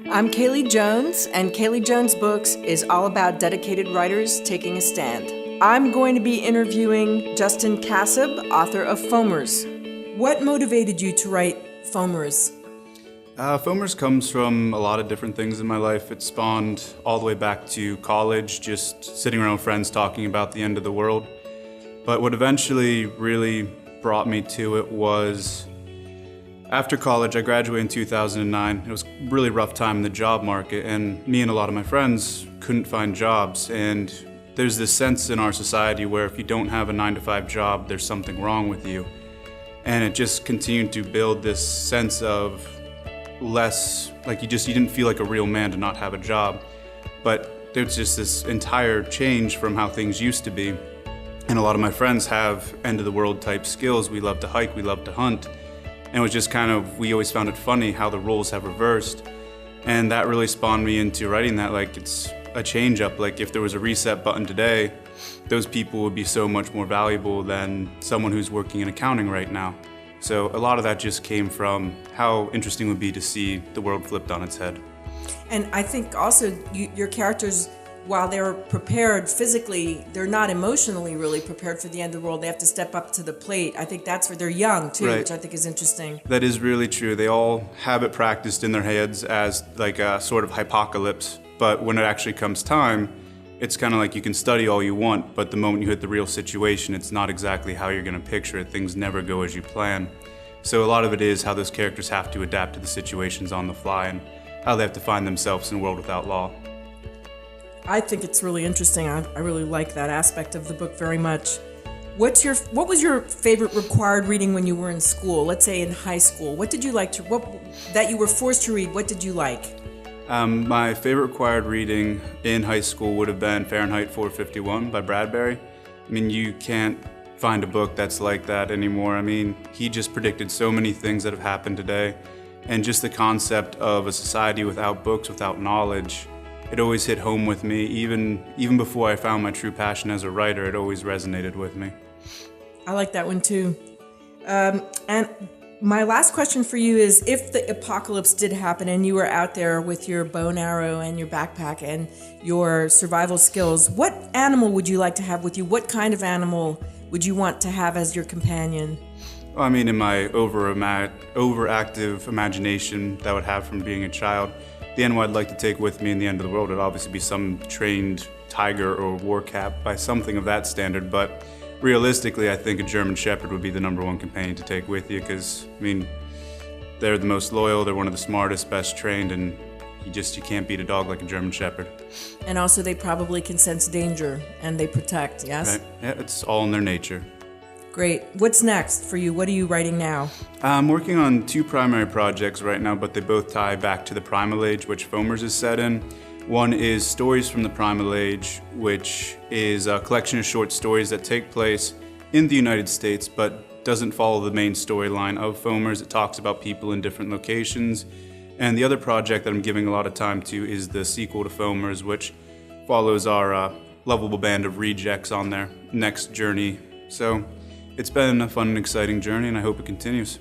I'm Kaylie Jones, and Kaylie Jones Books is all about dedicated writers taking a stand. I'm going to be interviewing Justin Kassab, author of Foamers. What motivated you to write Foamers? Foamers comes from a lot of different things in my life. It spawned all the way back to college, just sitting around with friends talking about the end of the world. But what eventually really brought me to it was after college. I graduated in 2009. It was a really rough time in the job market, and me and a lot of my friends couldn't find jobs. And there's this sense in our society where if you don't have a 9-to-5 job, there's something wrong with you. And it just continued to build this sense of less, like you didn't feel like a real man to not have a job. But there's just this entire change from how things used to be. And a lot of my friends have end of the world type skills. We love to hike, we love to hunt. And it was just we always found it funny how the roles have reversed. And that really spawned me into writing that, like, it's a change up. Like, if there was a reset button today, those people would be so much more valuable than someone who's working in accounting right now. So a lot of that just came from how interesting it would be to see the world flipped on its head. And I think also your characters, while they're prepared physically, they're not emotionally really prepared for the end of the world. They have to step up to the plate. I think that's where they're young too, right. Which I think is interesting. That is really true. They all have it practiced in their heads as like a sort of hypocalypse. But when it actually comes time, it's kind of like you can study all you want, but the moment you hit the real situation, it's not exactly how you're going to picture it. Things never go as you plan. So a lot of it is how those characters have to adapt to the situations on the fly and how they have to find themselves in a world without law. I think it's really interesting. I really like that aspect of the book very much. What was your favorite required reading when you were in school? Let's say in high school. What did you like that you were forced to read? What did you like? My favorite required reading in high school would have been Fahrenheit 451 by Bradbury. I mean, you can't find a book that's like that anymore. I mean, he just predicted so many things that have happened today. And just the concept of a society without books, without knowledge, it always hit home with me. Even before I found my true passion as a writer, it always resonated with me. I like that one too. And my last question for you is, if the apocalypse did happen and you were out there with your bow and arrow and your backpack and your survival skills, what animal would you like to have with you? What kind of animal would you want to have as your companion? Well, I mean, in my overactive imagination that I would have from being a child, the animal I'd like to take with me in the end of the world would obviously be some trained tiger or war cat by something of that standard. But realistically, I think a German Shepherd would be the #1 companion to take with you because, I mean, they're the most loyal, they're one of the smartest, best trained, and you can't beat a dog like a German Shepherd. And also they probably can sense danger and they protect, yes? Right. Yeah, it's all in their nature. Great. What's next for you? What are you writing now? I'm working on 2 primary projects right now, but they both tie back to the Primal Age, which Foamers is set in. One is Stories from the Primal Age, which is a collection of short stories that take place in the United States, but doesn't follow the main storyline of Foamers. It talks about people in different locations. And the other project that I'm giving a lot of time to is the sequel to Foamers, which follows our lovable band of rejects on their next journey. So it's been a fun and exciting journey, and I hope it continues.